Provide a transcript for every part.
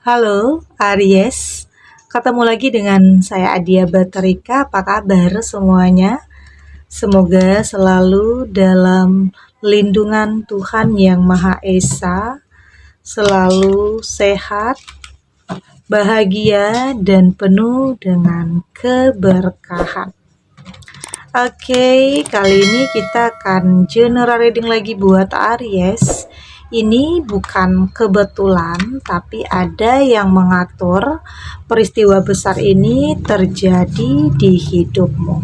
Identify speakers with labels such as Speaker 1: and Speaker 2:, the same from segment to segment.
Speaker 1: Halo Aries, ketemu lagi dengan saya Adia Baterika. Apa kabar semuanya? Semoga selalu dalam lindungan Tuhan Yang Maha Esa, selalu sehat, bahagia, dan penuh dengan keberkahan. Oke, kali ini kita akan general reading lagi buat Aries. Ini bukan kebetulan, tapi ada yang mengatur peristiwa besar ini terjadi di hidupmu.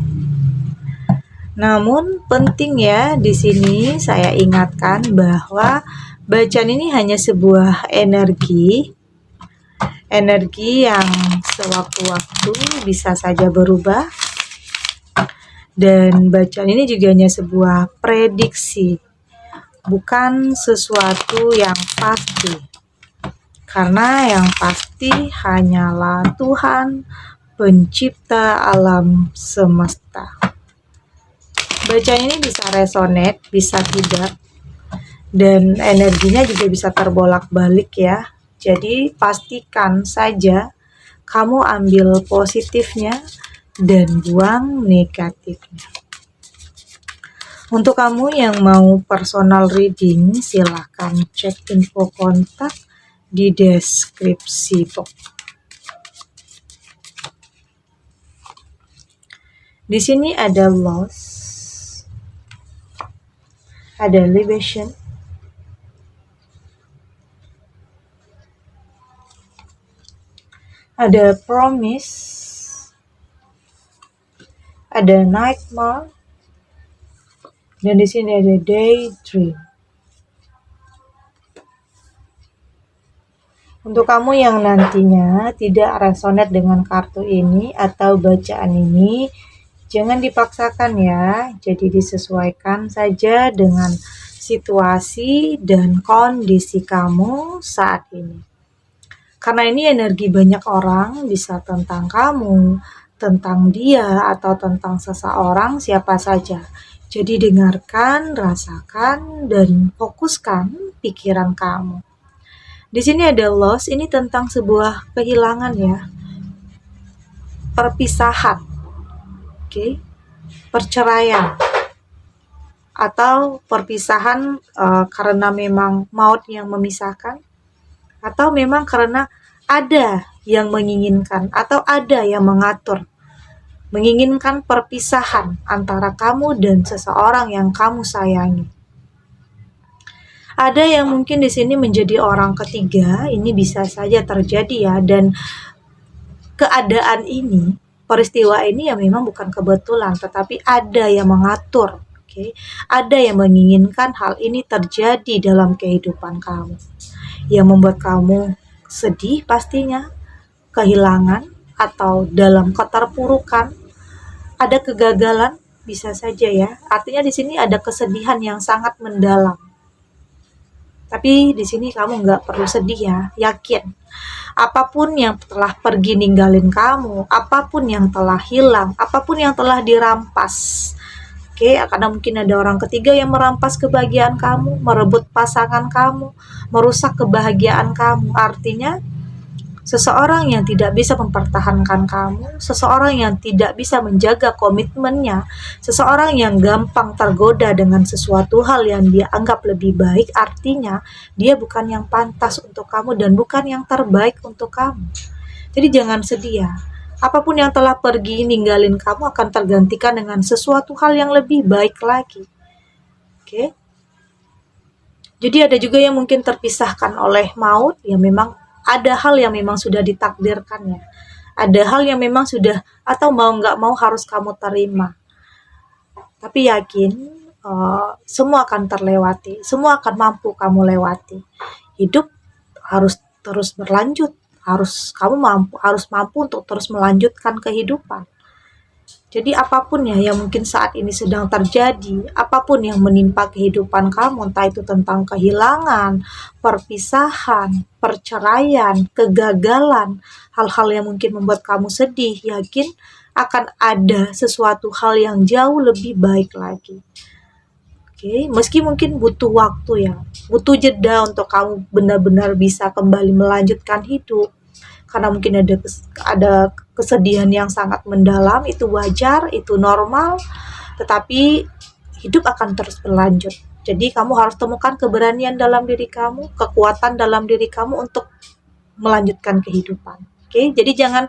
Speaker 1: Namun penting ya, di sini saya ingatkan bahwa bacaan ini hanya sebuah energi yang sewaktu-waktu bisa saja berubah, dan bacaan ini juga hanya sebuah prediksi, bukan sesuatu yang pasti. Karena yang pasti hanyalah Tuhan, pencipta alam semesta. Bacaan ini bisa resonate, bisa tidak, dan energinya juga bisa terbolak-balik ya. Jadi pastikan saja kamu ambil positifnya dan buang negatifnya. Untuk kamu yang mau personal reading, silahkan cek info kontak di deskripsi box. Di sini ada loss, ada libation, ada promise, ada nightmare, dan di sini ada daydream. Untuk kamu yang nantinya tidak resonate dengan kartu ini atau bacaan ini, jangan dipaksakan ya. Jadi disesuaikan saja dengan situasi dan kondisi kamu saat ini. Karena ini energi banyak orang, bisa tentang kamu, tentang dia, atau tentang seseorang, siapa saja. Jadi dengarkan, rasakan, dan fokuskan pikiran kamu. Di sini ada loss, ini tentang sebuah kehilangan ya. Perpisahan. Oke. Perceraian. Atau perpisahan karena memang maut yang memisahkan, atau memang karena ada yang menginginkan atau ada yang menginginkan perpisahan antara kamu dan seseorang yang kamu sayangi. Ada yang mungkin di sini menjadi orang ketiga, ini bisa saja terjadi ya, dan keadaan ini, peristiwa ini ya memang bukan kebetulan, tetapi ada yang mengatur, okay? Ada yang menginginkan hal ini terjadi dalam kehidupan kamu, yang membuat kamu sedih pastinya, kehilangan, atau dalam keterpurukan, ada kegagalan, bisa saja ya. Artinya di sini ada kesedihan yang sangat mendalam. Tapi di sini kamu nggak perlu sedih ya, yakin. Apapun yang telah pergi ninggalin kamu, apapun yang telah hilang, apapun yang telah dirampas. Oke, karena mungkin ada orang ketiga yang merampas kebahagiaan kamu, merebut pasangan kamu, merusak kebahagiaan kamu. Artinya seseorang yang tidak bisa mempertahankan kamu, seseorang yang tidak bisa menjaga komitmennya, seseorang yang gampang tergoda dengan sesuatu hal yang dia anggap lebih baik, artinya dia bukan yang pantas untuk kamu dan bukan yang terbaik untuk kamu. Jadi jangan sedih ya. Apapun yang telah pergi ninggalin kamu akan tergantikan dengan sesuatu hal yang lebih baik lagi. Oke? Jadi ada juga yang mungkin terpisahkan oleh maut, ya memang ada hal yang memang sudah ditakdirkannya. Ada hal yang memang sudah, atau mau nggak mau harus kamu terima. Tapi yakin semua akan terlewati, semua akan mampu kamu lewati. Hidup harus terus berlanjut, harus mampu untuk terus melanjutkan kehidupan. Jadi apapun ya yang mungkin saat ini sedang terjadi, apapun yang menimpa kehidupan kamu, entah itu tentang kehilangan, perpisahan, perceraian, kegagalan, hal-hal yang mungkin membuat kamu sedih, yakin akan ada sesuatu hal yang jauh lebih baik lagi. Oke, meski mungkin butuh waktu ya, butuh jeda untuk kamu benar-benar bisa kembali melanjutkan hidup. Karena mungkin ada kesedihan yang sangat mendalam, itu wajar, itu normal, tetapi hidup akan terus berlanjut. Jadi kamu harus temukan keberanian dalam diri kamu, kekuatan dalam diri kamu untuk melanjutkan kehidupan. Oke, jadi jangan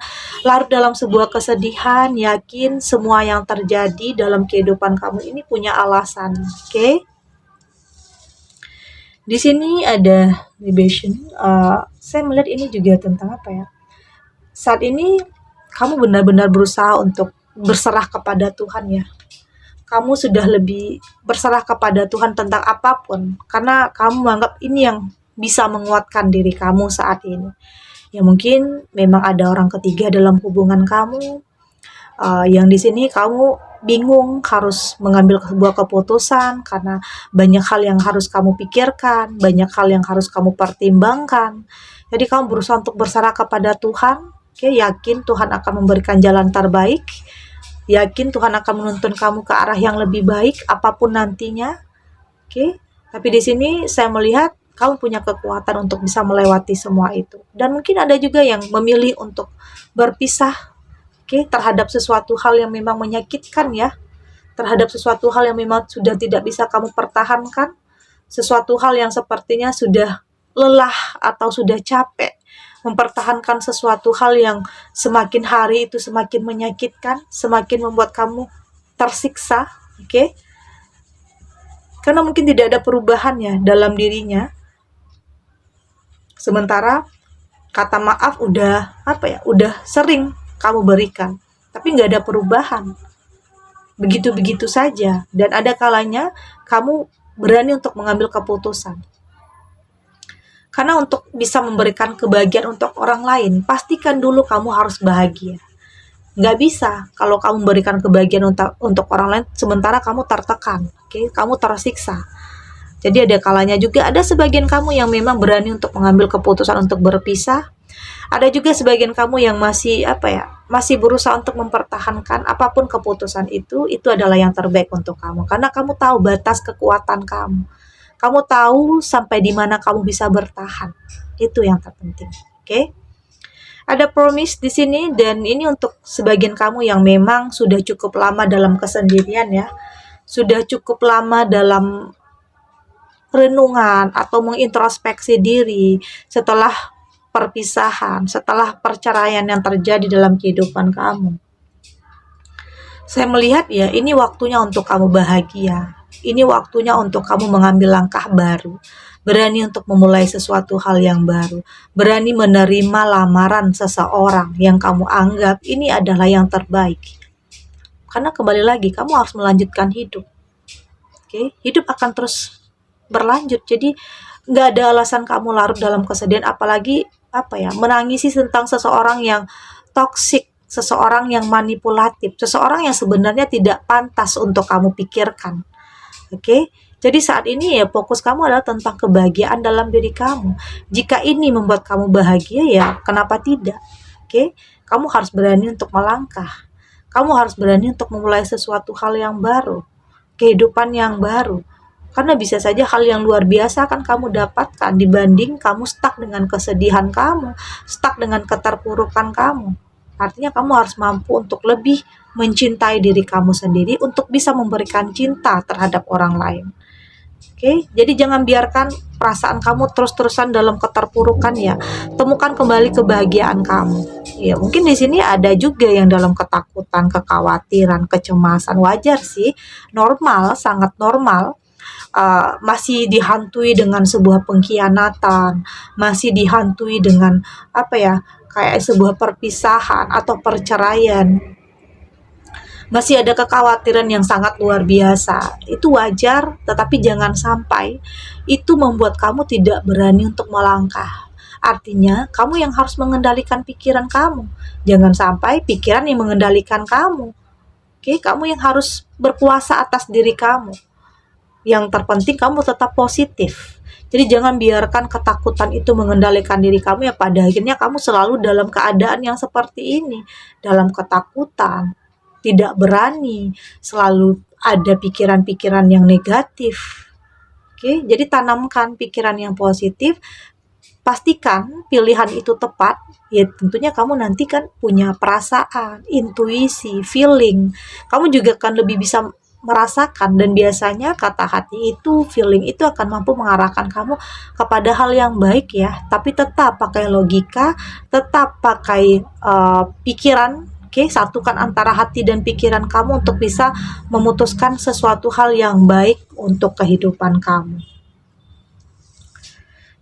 Speaker 1: larut dalam sebuah kesedihan, yakin semua yang terjadi dalam kehidupan kamu ini punya alasan. Oke. Di sini ada libation. Saya melihat ini juga tentang apa ya? Saat ini kamu benar-benar berusaha untuk berserah kepada Tuhan ya. Kamu sudah lebih berserah kepada Tuhan tentang apapun, karena kamu menganggap ini yang bisa menguatkan diri kamu saat ini. Ya mungkin memang ada orang ketiga dalam hubungan kamu, yang di sini kamu bingung harus mengambil sebuah keputusan karena banyak hal yang harus kamu pikirkan, banyak hal yang harus kamu pertimbangkan. Jadi kamu berusaha untuk berserah kepada Tuhan, oke, yakin Tuhan akan memberikan jalan terbaik, yakin Tuhan akan menuntun kamu ke arah yang lebih baik apapun nantinya, oke. Tapi di sini saya melihat kamu punya kekuatan untuk bisa melewati semua itu. Dan mungkin ada juga yang memilih untuk berpisah, oke, terhadap sesuatu hal yang memang menyakitkan ya, terhadap sesuatu hal yang memang sudah tidak bisa kamu pertahankan, sesuatu hal yang sepertinya sudah lelah atau sudah capek mempertahankan sesuatu hal yang semakin hari itu semakin menyakitkan, semakin membuat kamu tersiksa, oke? Karena mungkin tidak ada perubahannya dalam dirinya. Sementara kata maaf udah sering kamu berikan, tapi nggak ada perubahan. Begitu-begitu saja. Dan ada kalanya kamu berani untuk mengambil keputusan. Karena untuk bisa memberikan kebahagiaan untuk orang lain, pastikan dulu kamu harus bahagia. Nggak bisa kalau kamu memberikan kebahagiaan untuk orang lain, sementara kamu tertekan, oke? Kamu tersiksa. Jadi ada kalanya juga ada sebagian kamu yang memang berani untuk mengambil keputusan untuk berpisah. Ada juga sebagian kamu yang masih masih berusaha untuk mempertahankan apapun keputusan itu adalah yang terbaik untuk kamu. Karena kamu tahu batas kekuatan kamu. Kamu tahu sampai di mana kamu bisa bertahan. Itu yang terpenting. Oke? Ada promise di sini, dan ini untuk sebagian kamu yang memang sudah cukup lama dalam kesendirian ya. Sudah cukup lama dalam renungan atau mengintrospeksi diri setelah perpisahan, setelah perceraian yang terjadi dalam kehidupan kamu. Saya melihat ya, ini waktunya untuk kamu bahagia. Ini waktunya untuk kamu mengambil langkah baru. Berani untuk memulai sesuatu hal yang baru. Berani menerima lamaran seseorang yang kamu anggap ini adalah yang terbaik. Karena kembali lagi, kamu harus melanjutkan hidup. Oke? Hidup akan terus berlanjut. Jadi nggak ada alasan kamu larut dalam kesedihan, apalagi menangisi tentang seseorang yang toksik, seseorang yang manipulatif, seseorang yang sebenarnya tidak pantas untuk kamu pikirkan. Oke? Jadi saat ini ya fokus kamu adalah tentang kebahagiaan dalam diri kamu. Jika ini membuat kamu bahagia ya kenapa tidak? Oke? Kamu harus berani untuk melangkah. Kamu harus berani untuk memulai sesuatu hal yang baru, kehidupan yang baru. Karena bisa saja hal yang luar biasa akan kamu dapatkan dibanding kamu stuck dengan kesedihan kamu, stuck dengan keterpurukan kamu. Artinya kamu harus mampu untuk lebih mencintai diri kamu sendiri untuk bisa memberikan cinta terhadap orang lain. Oke, jadi jangan biarkan perasaan kamu terus-terusan dalam keterpurukan ya. Temukan kembali kebahagiaan kamu. Ya, mungkin di sini ada juga yang dalam ketakutan, kekhawatiran, kecemasan. Wajar sih, normal, sangat normal. Masih dihantui dengan sebuah pengkhianatan, masih dihantui dengan kayak sebuah perpisahan atau perceraian. Masih ada kekhawatiran yang sangat luar biasa. Itu wajar, tetapi jangan sampai itu membuat kamu tidak berani untuk melangkah. Artinya, kamu yang harus mengendalikan pikiran kamu. Jangan sampai pikiran yang mengendalikan kamu. Oke, kamu yang harus berkuasa atas diri kamu. Yang terpenting kamu tetap positif. Jadi jangan biarkan ketakutan itu mengendalikan diri kamu, ya pada akhirnya kamu selalu dalam keadaan yang seperti ini, dalam ketakutan, tidak berani, selalu ada pikiran-pikiran yang negatif. Oke, jadi tanamkan pikiran yang positif, pastikan pilihan itu tepat. Ya tentunya kamu nanti kan punya perasaan, intuisi, feeling. Kamu juga akan lebih bisa merasakan, dan biasanya kata hati itu, feeling itu akan mampu mengarahkan kamu kepada hal yang baik ya. Tapi tetap pakai logika, tetap pakai pikiran. Oke, satukan antara hati dan pikiran kamu untuk bisa memutuskan sesuatu hal yang baik untuk kehidupan kamu.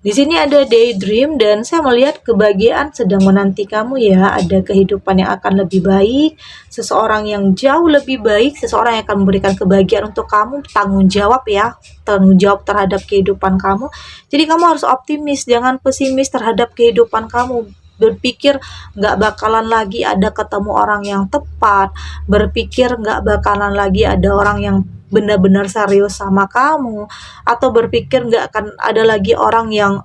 Speaker 1: Di sini ada daydream, dan saya melihat kebahagiaan sedang menanti kamu ya. Ada kehidupan yang akan lebih baik, seseorang yang jauh lebih baik, seseorang yang akan memberikan kebahagiaan untuk kamu, tanggung jawab ya, tanggung jawab terhadap kehidupan kamu. Jadi kamu harus optimis, jangan pesimis terhadap kehidupan kamu. Berpikir nggak bakalan lagi ada ketemu orang yang tepat, berpikir nggak bakalan lagi ada orang yang benar-benar serius sama kamu, atau berpikir nggak akan ada lagi orang yang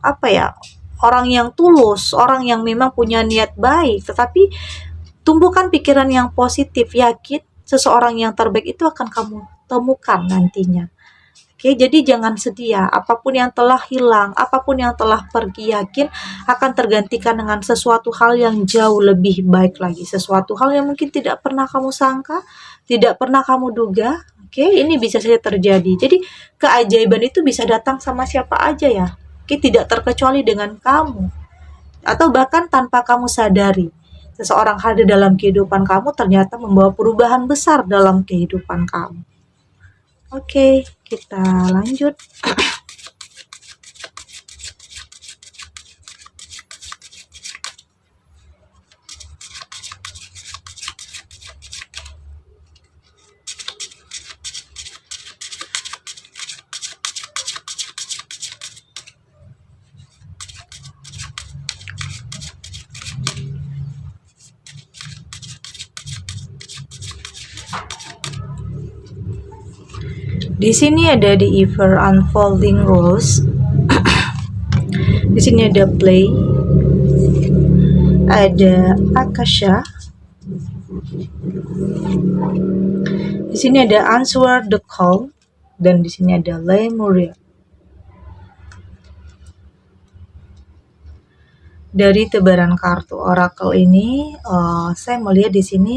Speaker 1: orang yang tulus, orang yang memang punya niat baik. Tetapi tumbuhkan pikiran yang positif, yakin seseorang yang terbaik itu akan kamu temukan nantinya. Oke, jadi jangan sedih ya, apapun yang telah hilang, apapun yang telah pergi, yakin akan tergantikan dengan sesuatu hal yang jauh lebih baik lagi, sesuatu hal yang mungkin tidak pernah kamu sangka, tidak pernah kamu duga. Oke, ini bisa saja terjadi. Jadi keajaiban itu bisa datang sama siapa aja ya. Oke, tidak terkecuali dengan kamu. Atau bahkan tanpa kamu sadari, seseorang hadir dalam kehidupan kamu ternyata membawa perubahan besar dalam kehidupan kamu. Oke, kita lanjut. Di sini ada the ever unfolding rose. Di sini ada play, ada akasha. Di sini ada answer the call, dan di sini ada lemuria. Dari tebaran kartu oracle ini, saya melihat di sini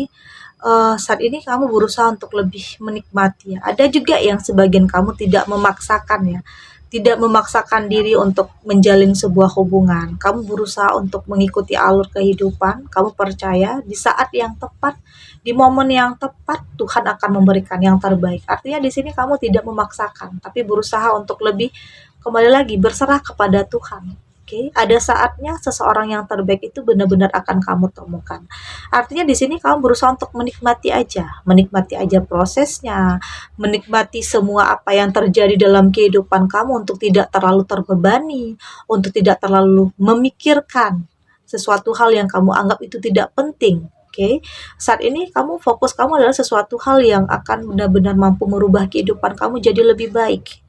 Speaker 1: saat ini kamu berusaha untuk lebih menikmati ya. Ada juga yang sebagian kamu tidak memaksakan ya, tidak memaksakan diri untuk menjalin sebuah hubungan. Kamu berusaha untuk mengikuti alur kehidupan. Kamu percaya di saat yang tepat, di momen yang tepat, Tuhan akan memberikan yang terbaik. Artinya di sini kamu tidak memaksakan, tapi berusaha untuk lebih kembali lagi berserah kepada Tuhan. Oke, ada saatnya seseorang yang terbaik itu benar-benar akan kamu temukan. Artinya di sini kamu berusaha untuk menikmati aja prosesnya, menikmati semua apa yang terjadi dalam kehidupan kamu untuk tidak terlalu terbebani, untuk tidak terlalu memikirkan sesuatu hal yang kamu anggap itu tidak penting. Oke, saat ini fokus kamu adalah sesuatu hal yang akan benar-benar mampu merubah kehidupan kamu jadi lebih baik.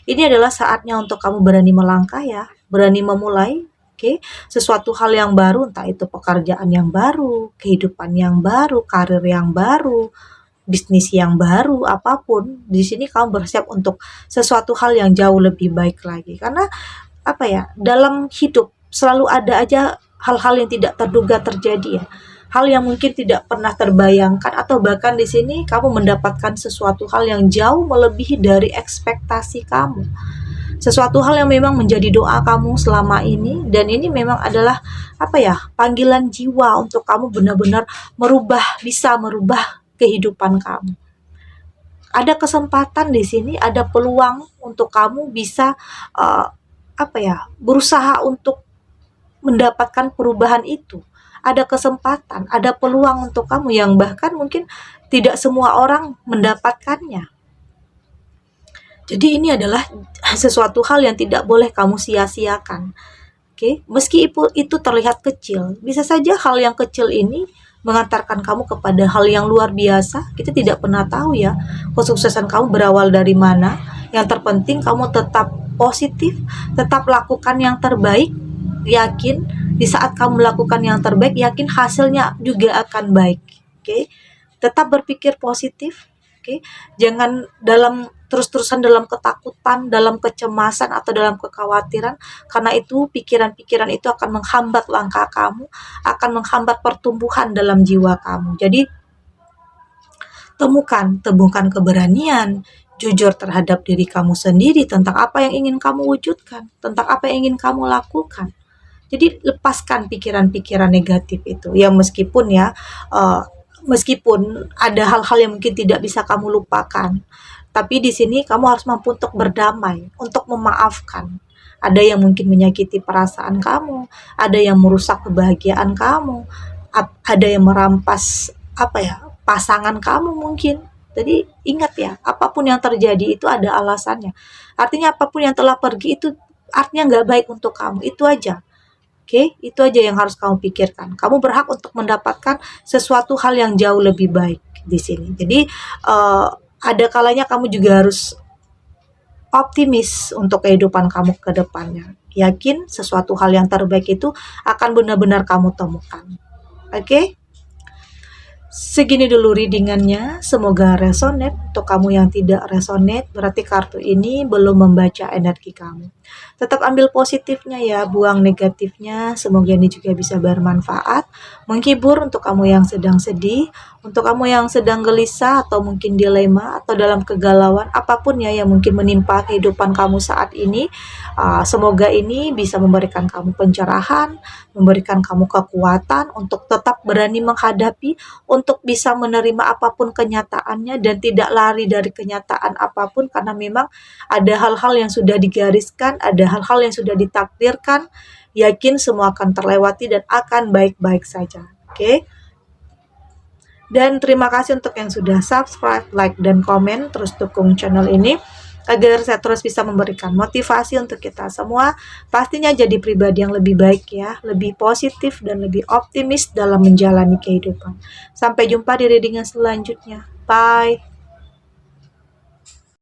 Speaker 1: Ini adalah saatnya untuk kamu berani melangkah ya, berani memulai. Oke, sesuatu hal yang baru, entah itu pekerjaan yang baru, kehidupan yang baru, karir yang baru, bisnis yang baru, apapun. Di sini kamu bersiap untuk sesuatu hal yang jauh lebih baik lagi. Karena dalam hidup selalu ada aja hal-hal yang tidak terduga terjadi ya. Hal yang mungkin tidak pernah terbayangkan, atau bahkan di sini kamu mendapatkan sesuatu hal yang jauh melebihi dari ekspektasi kamu. Sesuatu hal yang memang menjadi doa kamu selama ini, dan ini memang adalah panggilan jiwa untuk kamu benar-benar bisa merubah kehidupan kamu. Ada kesempatan di sini, ada peluang untuk kamu bisa berusaha untuk mendapatkan perubahan itu. Ada kesempatan, ada peluang untuk kamu yang bahkan mungkin tidak semua orang mendapatkannya. Jadi ini adalah sesuatu hal yang tidak boleh kamu sia-siakan. Oke, meski itu terlihat kecil, bisa saja hal yang kecil ini mengantarkan kamu kepada hal yang luar biasa. Kita tidak pernah tahu ya, kesuksesan kamu berawal dari mana. Yang terpenting kamu tetap positif, tetap lakukan yang terbaik, yakin di saat kamu melakukan yang terbaik, yakin hasilnya juga akan baik. Oke, tetap berpikir positif. Oke, jangan terus-terusan dalam ketakutan, dalam kecemasan atau dalam kekhawatiran, karena itu pikiran-pikiran itu akan menghambat langkah kamu, akan menghambat pertumbuhan dalam jiwa kamu. Jadi temukan keberanian, jujur terhadap diri kamu sendiri tentang apa yang ingin kamu wujudkan, tentang apa yang ingin kamu lakukan. Jadi lepaskan pikiran-pikiran negatif itu. Ya meskipun ada hal-hal yang mungkin tidak bisa kamu lupakan, tapi di sini kamu harus mampu untuk berdamai, untuk memaafkan. Ada yang mungkin menyakiti perasaan kamu, ada yang merusak kebahagiaan kamu, ada yang merampas pasangan kamu mungkin. Jadi ingat ya, apapun yang terjadi itu ada alasannya. Artinya apapun yang telah pergi itu artinya nggak baik untuk kamu. Itu aja. Oke, itu aja yang harus kamu pikirkan. Kamu berhak untuk mendapatkan sesuatu hal yang jauh lebih baik di sini. Jadi ada kalanya kamu juga harus optimis untuk kehidupan kamu ke depannya. Yakin sesuatu hal yang terbaik itu akan benar-benar kamu temukan. Oke? Segini dulu readingannya, semoga resonate. Untuk kamu yang tidak resonate, berarti kartu ini belum membaca energi kamu. Tetap ambil positifnya ya, buang negatifnya. Semoga ini juga bisa bermanfaat, menghibur untuk kamu yang sedang sedih, untuk kamu yang sedang gelisah atau mungkin dilema atau dalam kegalauan, apapun ya yang mungkin menimpa kehidupan kamu saat ini. Semoga ini bisa memberikan kamu pencerahan, memberikan kamu kekuatan untuk tetap berani menghadapi, untuk bisa menerima apapun kenyataannya dan tidak lari dari kenyataan apapun, karena memang ada hal-hal yang sudah digariskan, ada hal-hal yang sudah ditakdirkan. Yakin semua akan terlewati dan akan baik-baik saja. Oke? Dan terima kasih untuk yang sudah subscribe, like, dan komen. Terus dukung channel ini agar saya terus bisa memberikan motivasi untuk kita semua. Pastinya jadi pribadi yang lebih baik ya, lebih positif dan lebih optimis dalam menjalani kehidupan. Sampai jumpa di readingan selanjutnya. Bye.